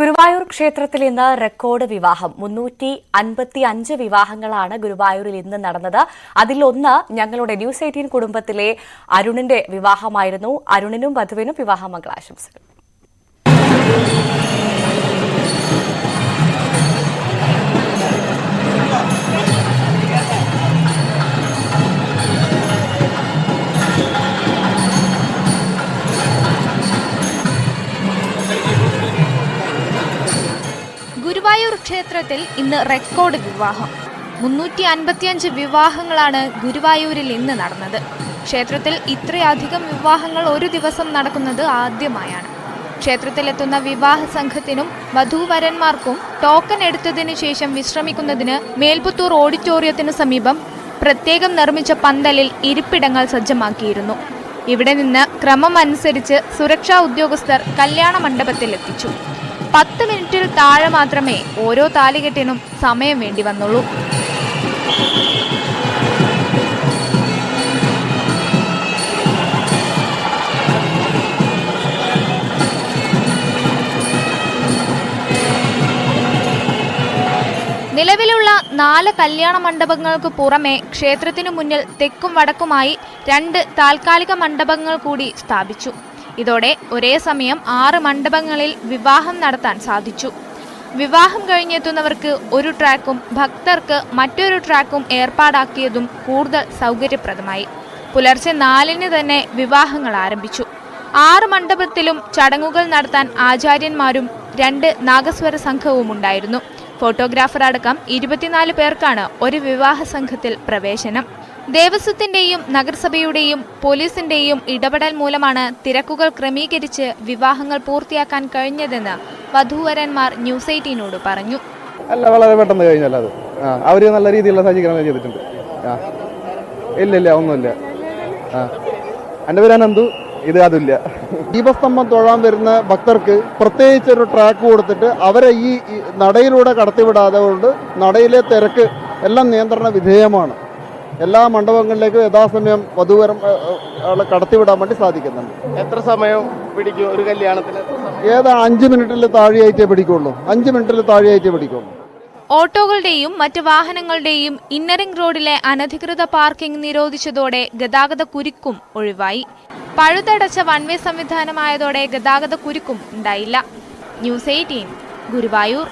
ഗുരുവായൂർ ക്ഷേത്രത്തിൽ ഇന്ന് റെക്കോർഡ് വിവാഹം 355 വിവാഹങ്ങളാണ് ഗുരുവായൂരിൽ ഇന്ന് നടന്നത്. അതിലൊന്ന് ഞങ്ങളുടെ ന്യൂസ് 18 കുടുംബത്തിലെ അരുണിന്റെ വിവാഹമായിരുന്നു. അരുണിനും വധുവിനും വിവാഹമംഗളാശംസകൾ. ഗുരുവായൂർ ക്ഷേത്രത്തിൽ ഇന്ന് റെക്കോർഡ് വിവാഹം 355 വിവാഹങ്ങളാണ് ഗുരുവായൂരിൽ ഇന്ന് നടന്നത്. ക്ഷേത്രത്തിൽ ഇത്രയധികം വിവാഹങ്ങൾ ഒരു ദിവസം നടക്കുന്നത് ആദ്യമായാണ്. ക്ഷേത്രത്തിലെത്തുന്ന വിവാഹ സംഘത്തിനും വധൂവരന്മാർക്കും ടോക്കൺ എടുത്തതിനു ശേഷം വിശ്രമിക്കുന്നതിന് മേൽപുത്തൂർ ഓഡിറ്റോറിയത്തിനു സമീപം പ്രത്യേകം നിർമ്മിച്ച പന്തലിൽ ഇരിപ്പിടങ്ങൾ സജ്ജമാക്കിയിരുന്നു. ഇവിടെ നിന്ന് ക്രമം അനുസരിച്ച് സുരക്ഷാ ഉദ്യോഗസ്ഥർ കല്യാണ മണ്ഡപത്തിൽ എത്തിച്ചു. 10 മിനിറ്റിൽ താഴെ മാത്രമേ ഓരോ താലികെട്ടിനും സമയം വേണ്ടി വന്നുള്ളൂ. നിലവിലുള്ള 4 കല്യാണ മണ്ഡപങ്ങൾക്ക് പുറമെ ക്ഷേത്രത്തിനു മുന്നിൽ തെക്കും വടക്കുമായി 2 താൽക്കാലിക മണ്ഡപങ്ങൾ കൂടി സ്ഥാപിച്ചു. ഇതോടെ ഒരേ സമയം 6 മണ്ഡപങ്ങളിൽ വിവാഹം നടത്താൻ സാധിച്ചു. വിവാഹം കഴിഞ്ഞെത്തുന്നവർക്ക് ഒരു ട്രാക്കും ഭക്തർക്ക് മറ്റൊരു ട്രാക്കും ഏർപ്പാടാക്കിയതും കൂടുതൽ സൗകര്യപ്രദമായി. പുലർച്ചെ 4-ന് തന്നെ വിവാഹങ്ങൾ ആരംഭിച്ചു. 6 മണ്ഡപത്തിലും ചടങ്ങുകൾ നടത്താൻ ആചാര്യന്മാരും 2 നാഗസ്വര സംഘവും ഉണ്ടായിരുന്നു. ഫോട്ടോഗ്രാഫർ അടക്കം 24 പേർക്കാണ് ഒരു വിവാഹ സംഘത്തിൽ പ്രവേശനം. ദേവസ്വത്തിന്റെയും നഗരസഭയുടെയും പോലീസിന്റെയും ഇടപെടൽ മൂലമാണ് തിരക്കുകൾ ക്രമീകരിച്ച് വിവാഹങ്ങൾ പൂർത്തിയാക്കാൻ കഴിഞ്ഞതെന്ന് വധൂവരന്മാർ ന്യൂസ് 18നോട് പറഞ്ഞു. അല്ല, വളരെ പെട്ടെന്ന് കഴിഞ്ഞല്ലോ. അത് അവര് നല്ല രീതിയിലുള്ള സജ്ജീകരണം ചെയ്തിട്ടുണ്ട്. ഇല്ല ഒന്നുമില്ല. എൻ്റെ പേര് അനന്തു. ഇത് അതില്ല. ദീപസ്തംഭം തൊഴാൻ വരുന്ന ഭക്തർക്ക് പ്രത്യേകിച്ചൊരു ട്രാക്ക് കൊടുത്തിട്ട് അവരെ ഈ നടയിലൂടെ കടത്തിവിടാതെ കൊണ്ട് നടയിലെ തിരക്ക് എല്ലാം നിയന്ത്രണ വിധേയമാണ്. എല്ലാ മണ്ഡപങ്ങളിലേക്കും യഥാസമയം വധൂവരം കടത്തിവിടാൻ വേണ്ടി സാധിക്കുന്നുണ്ട്. എത്ര സമയം പിടിക്കും ഒരു കല്യാണത്തിന്? 5 മിനിറ്റിൽ താഴെയായിട്ടേ പിടിക്കുള്ളൂ. 5 മിനിറ്റിൽ താഴെയായിട്ടേ പിടിക്കുള്ളൂ. ഓട്ടോകളുടെയും മറ്റ് വാഹനങ്ങളുടെയും ഇന്നറിംഗ് റോഡിലെ അനധികൃത പാർക്കിംഗ് നിരോധിച്ചതോടെ ഗതാഗത കുരുക്കും ഒഴിവായി. പഴുതടച്ച വൺവേ സംവിധാനമായതോടെ ഗതാഗത കുരുക്കും ഉണ്ടായില്ല. ന്യൂസ് 18 ഗുരുവായൂർ.